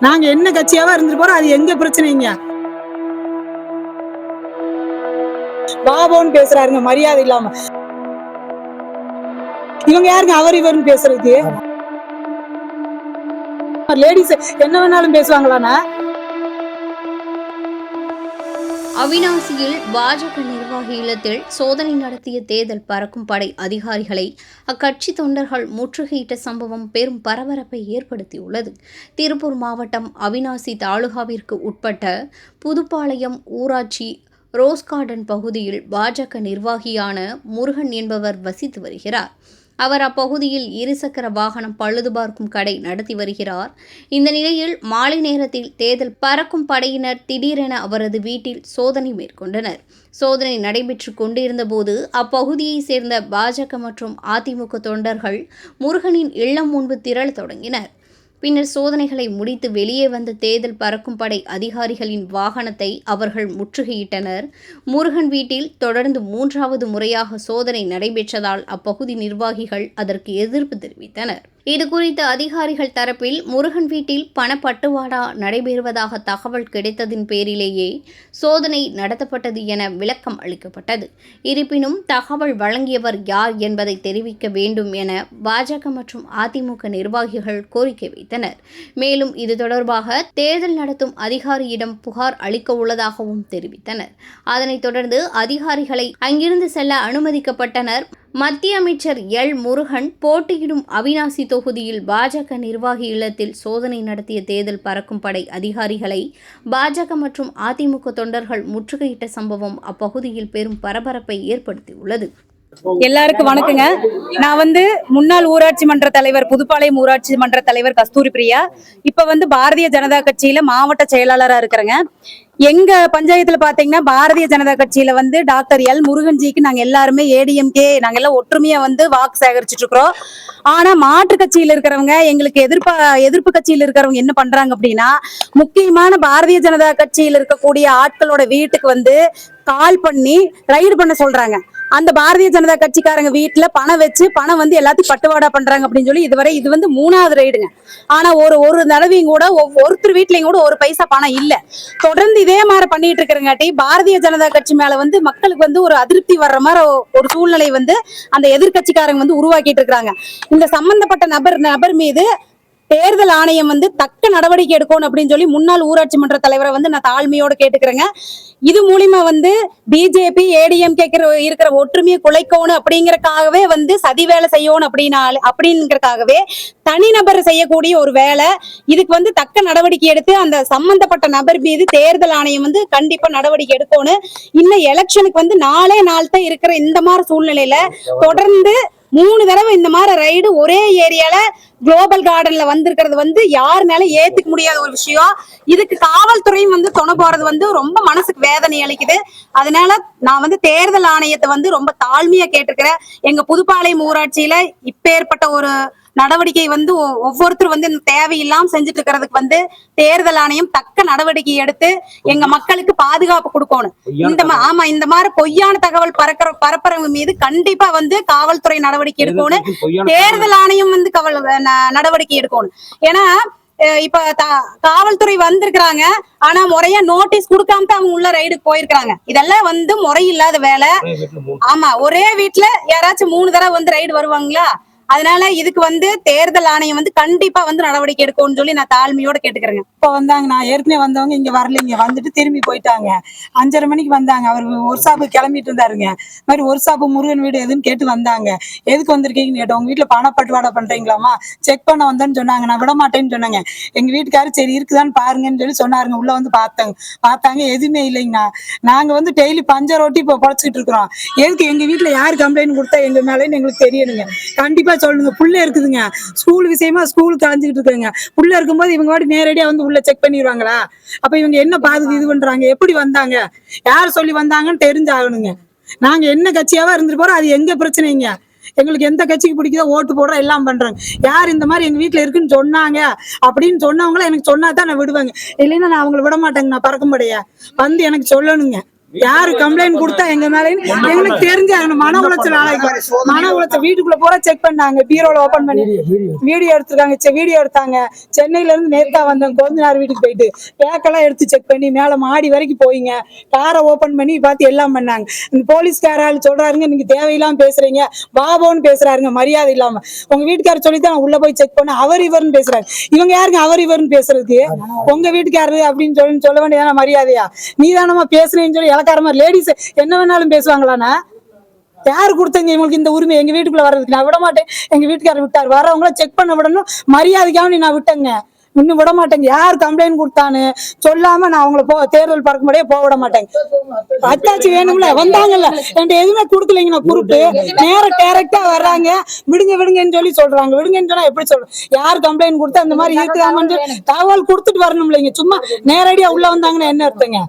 நாங்க என்ன கட்சியாவா இருந்துட்டு போறோம், அது எங்க பிரச்சனைங்க. பாபோன்னு பேசுறாருங்க மரியாதை இல்லாம. இவங்க யாருங்க அவர் இவர்னு பேசுறதுக்கு? லேடிஸ் என்ன வேணாலும் பேசுவாங்களாண்ணா? அவிநாசியில் பாஜக நிர்வாகி இல்லத்தில் சோதனை நடத்திய தேர்தல் பறக்கும் படை அதிகாரிகளை அக்கட்சி தொண்டர்கள் முற்றுகையிட்ட சம்பவம் பெரும் பரபரப்பை ஏற்படுத்தியுள்ளது. திருப்பூர் மாவட்டம் அவிநாசி தாலுகாவிற்கு உட்பட்ட புதுப்பாளையம் ஊராட்சி ரோஸ் கார்டன் பகுதியில் பாஜக நிர்வாகியான முருகன் என்பவர் வசித்து வருகிறார். அவர் அப்பகுதியில் இருசக்கர வாகனம் பழுது பார்க்கும் கடை நடத்தி வருகிறார். இந்த நிலையில் மாலை நேரத்தில் தேர்தல் பறக்கும் படையினர் திடீரென அவரது வீட்டில் சோதனை மேற்கொண்டனர். சோதனை நடைபெற்று கொண்டிருந்தபோது அப்பகுதியைச் சேர்ந்த பாஜக மற்றும் அதிமுக தொண்டர்கள் முருகனின் இல்லம் முன்பு திரள தொடங்கினர். பின்னர் சோதனைகளை முடித்து வெளியே வந்த தேர்தல் பறக்கும் படை அதிகாரிகளின் வாகனத்தை அவர்கள் முற்றுகையிட்டனர். முருகன் வீட்டில் தொடர்ந்து 3வது முறையாக சோதனை நடைபெற்றதால் அப்பகுதி நிர்வாகிகள் அதற்கு எதிர்ப்பு தெரிவித்தனர். இதுகுறித்து அதிகாரிகள் தரப்பில் முருகன் வீட்டில் பணப்பட்டுவாடா நடைபெறுவதாக தகவல் கிடைத்ததின் பேரிலேயே சோதனை நடத்தப்பட்டது என விளக்கம் அளிக்கப்பட்டது. இருப்பினும் தகவல் வழங்கியவர் யார் என்பதை தெரிவிக்க வேண்டும் என பாஜக மற்றும் அதிமுக நிர்வாகிகள் கோரிக்கை வைத்தனர். மேலும் இது தொடர்பாக தேர்தல் நடத்தும் அதிகாரியிடம் புகார் அளிக்க உள்ளதாகவும் தெரிவித்தனர். அதனைத் தொடர்ந்து அதிகாரிகளை அங்கிருந்து செல்ல அனுமதிக்கப்பட்டனர். மத்திய அமைச்சர் எல் முருகன் போட்டியிடும் அவிநாசி தொகுதியில் பாஜக நிர்வாகி இல்லத்தில் சோதனை நடத்திய தேர்தல் பறக்கும் படை அதிகாரிகளை பாஜக மற்றும் அதிமுக தொண்டர்கள் முற்றுகையிட்ட சம்பவம் அப்பகுதியில் பெரும் பரபரப்பை ஏற்படுத்தியுள்ளது. எல்லாருக்கும் வணக்கங்க. நான் முன்னாள் ஊராட்சி மன்ற தலைவர், புதுப்பாளையம் ஊராட்சி மன்ற தலைவர் கஸ்தூரி பிரியா. இப்ப பாரதிய ஜனதா கட்சியில மாவட்ட செயலாளரா இருக்கிறேங்க. எங்க பஞ்சாயத்துல பாத்தீங்கன்னா பாரதிய ஜனதா கட்சியில டாக்டர் எல் முருகன்ஜிக்கு நாங்க எல்லாருமே ஏடிஎம்கே நாங்க எல்லாம் ஒற்றுமையா வாக்கு சேகரிச்சுட்டு இருக்கிறோம். ஆனா மாற்று கட்சியில இருக்கிறவங்க, எங்களுக்கு எதிர்ப்பு கட்சியில இருக்கிறவங்க என்ன பண்றாங்க அப்படின்னா, முக்கியமான பாரதிய ஜனதா கட்சியில இருக்கக்கூடிய ஆட்களோட வீட்டுக்கு கால் பண்ணி ரைடு பண்ண சொல்றாங்க. அந்த பாரதிய ஜனதா கட்சிக்காரங்க வீட்டுல பணம் வச்சு பணம் எல்லாத்தையும் பட்டுவாடா பண்றாங்க அப்படின்னு சொல்லி இதுவரை இது 3வது ரைடுங்க. ஆனா ஒரு தடவையும் கூட ஒருத்தர் வீட்லயும் கூட ஒரு பைசா பணம் இல்ல. தொடர்ந்து இதே மாதிரி பண்ணிட்டு இருக்கிறங்காட்டி பாரதிய ஜனதா கட்சி மேல மக்களுக்கு ஒரு அதிருப்தி வர்ற மாதிரி ஒரு சூழ்நிலை அந்த எதிர்கட்சிக்காரங்க உருவாக்கிட்டு இருக்காங்க. இந்த சம்பந்தப்பட்ட நபர் மீது தேர்தல் ஆணையம் தக்க நடவடிக்கை எடுக்கணும் அப்படின்னு சொல்லி முன்னாள் ஊராட்சி மன்ற தலைவரை நான் தாழ்மையோட கேட்டுக்கிறேங்க. இது மூலியமா பிஜேபி ஏடிஎம்கே இருக்கிற ஒற்றுமையை குலைக்கணும் அப்படிங்கறக்காகவே சதி வேலை செய்யணும் அப்படிங்கறக்காகவே தனிநபர் செய்யக்கூடிய ஒரு வேலை. இதுக்கு தக்க நடவடிக்கை எடுத்து அந்த சம்பந்தப்பட்ட நபர் மீது தேர்தல் ஆணையம் கண்டிப்பா நடவடிக்கை எடுக்கணும். இன்னும் எலெக்ஷனுக்கு 4 நாள் தான் இருக்கிற இந்த மாதிரி சூழ்நிலையில தொடர்ந்து 3 தடவை இந்த மாதிரி ரைடு ஒரே ஏரியால குளோபல் கார்டன்ல வந்திருக்கிறது யாருனால ஏத்துக்க முடியாத ஒரு விஷயம். இதுக்கு காவல்துறையும் துணை போறது ரொம்ப மனசுக்கு வேதனை அளிக்குது. அதனால நான் தேர்தல் ஆணையத்தை ரொம்ப தாழ்மையா கேட்டிருக்கிறேன். எங்க புதுப்பாளையம் ஊராட்சியில இப்பேற்பட்ட ஒரு நடவடிக்கை ஒவ்வொருத்தரும் தேவையில்லாம செஞ்சுட்டு இருக்கிறதுக்கு தேர்தல் ஆணையம் தக்க நடவடிக்கை எடுத்து எங்க மக்களுக்கு பாதுகாப்பு கொடுக்கணும். இந்த மாதிரி பொய்யான தகவல் பரப்புறவங்க மீது கண்டிப்பா காவல்துறை நடவடிக்கை எடுக்கணும். தேர்தல் ஆணையம் நடவடிக்கை எடுக்கணும். ஏன்னா இப்ப காவல்துறை வந்திருக்கிறாங்க, ஆனா முறையா நோட்டீஸ் கொடுக்காம தான் அவங்க உள்ள ரைடுக்கு போயிருக்காங்க. இதெல்லாம் முறையில்லாத வேலை. ஆமா, ஒரே வீட்டுல யாராச்சும் 3 தடவை ரைடு வருவாங்களா? அதனால இதுக்கு தேர்தல் ஆணையம் கண்டிப்பா நடவடிக்கை எடுக்கும்னு சொல்லி நான் தாழ்மையோட கேட்டுக்கிறேங்க. இப்ப நான் ஏற்கனவே வந்தவங்க இங்க வரலைங்க, வந்துட்டு திரும்பி போயிட்டாங்க. 5:30 மணிக்கு வந்தாங்க. அவர் ஒரு ஷாப்பு கிளம்பிட்டு இருந்தாருங்க. மாதிரி ஒரு ஷாப்பு முருகன் வீடு எதுன்னு கேட்டு வந்தாங்க. எதுக்கு வந்திருக்கீங்கன்னு கேட்டோம். உங்க வீட்டுல பணப்பட்டுவாடா பண்றீங்களாமா, செக் பண்ண வந்தேன்னு சொன்னாங்க. நான் விட மாட்டேன்னு சொன்னாங்க. எங்க வீட்டுக்காரு சரி இருக்குதான்னு பாருங்கன்னு சொல்லி சொன்னாருங்க. உள்ள பார்த்தாங்க, எதுவுமே இல்லைங்கண்ணா. நாங்க டெய்லி பஞ்சர் ஓட்டி இப்ப பொழைச்சிட்டு இருக்கிறோம். எதுக்கு எங்க வீட்டுல யாரு கம்ப்ளைண்ட் கொடுத்தா எங்க மேலேன்னு எங்களுக்கு தெரியணுங்க. கண்டிப்பா சொல்லுங்க. புள்ள இருக்குதுங்க, ஸ்கூல் விஷயமா ஸ்கூலுக்கு அலைஞ்சிட்டு இருக்காங்க. புள்ள இருக்கும்போது இவங்க வாட்டி நேரடியா உள்ள செக் பண்ணிடுவாங்களா? அப்ப இவங்க என்ன பாதுகாப்பு இது பண்றாங்க? எப்படி வந்தாங்க, யார் சொல்லி வந்தாங்கன்னு தெரிஞ்சாகணுங்க. நாங்க என்ன கட்சியாவா இருந்துட்டு போறோம், அது எங்க பிரச்சனைங்க. எங்களுக்கு எந்த கட்சிக்கு பிடிக்குதோ ஓட்டு போடுறோம், எல்லாம் பண்றாங்க. யார் இந்த மாதிரி எங்க வீட்டுல இருக்குன்னு சொன்னாங்க அப்படின்னு சொன்னவங்கள எனக்கு சொன்னாதான் நான் விடுவேங்க. இல்லைன்னா நான் அவங்களை விட மாட்டேங்க. நான் பறக்கும்படைய எனக்கு சொல்லணுங்க. யாரு கம்ப்ளைண்ட் கொடுத்தா எங்க மேல எங்களுக்கு தெரிஞ்ச மன உளைச்சல் மன உளைச்சல் வீட்டுக்குள்ள பூரா செக் பண்ணாங்க, பீரோல ஓபன் பண்ணி வீடியோ எடுத்திருக்காங்க. வீடியோ எடுத்தாங்க. சென்னையில இருந்து நேத்தா வந்தோம், கொஞ்ச வீட்டுக்கு போயிட்டு பேக்கெல்லாம் எடுத்து செக் பண்ணி மேல மாடி வரைக்கும் போயிங்க, காரை ஓபன் பண்ணி பார்த்து எல்லாம் பண்ணாங்க. இந்த போலீஸ்காரால் சொல்றாருங்க, நீங்க தேவையில்லாம பேசுறீங்க, பாபோன்னு பேசுறாருங்க, மரியாதை இல்லாம. உங்க வீட்டுக்காரர் சொல்லித்தான் உள்ள போய் செக் பண்ண, அவர் இவர்னு பேசுறாரு. இவங்க யாருங்க அவர் இவர்னு பேசுறதுக்கு? உங்க வீட்டுக்காரரு அப்படின்னு சொல்ல வேண்டியதான மரியாதையா? நீதானமா பேசுறேன்னு சொல்லி இலக்காரமா லேடிஸ் என்ன வேணாலும் பேசுவாங்களாண்ணா? யாரு கொடுத்தங்க இவங்களுக்கு இந்த உரிமை எங்க வீட்டுக்குள்ள வர்றதுக்கு? நான் விட மாட்டேன். எங்க வீட்டுக்காரர் விட்டாரு, வரவங்கள செக் பண்ண விடணும், மரியாதைக்காக நான் விட்டேங்க, இன்னும் விட மாட்டேங்க. யார் கம்ப்ளைண்ட் கொடுத்தான்னு சொல்லாம நான் அவங்கள தேர்தல் பறக்க முடியே போக விட மாட்டேங்க. அத்தாச்சி வேணும்ல, வந்தாங்கல்ல, என்கிட்ட எதுவுமே கொடுக்கலைங்க. நான் குறுப்பு நேரம் டைரக்டா வர்றாங்க, விடுங்க விடுங்கன்னு சொல்லி சொல்றாங்க. விடுங்கன்னு சொன்னா எப்படி சொல்றேன்? யார் கம்ப்ளைண்ட் கொடுத்தா இந்த மாதிரி இருக்காங்கன்னு தகவல் கொடுத்துட்டு வரணும் இல்லைங்க. சும்மா நேரடியா உள்ள வந்தாங்கன்னா என்ன அர்த்தங்க?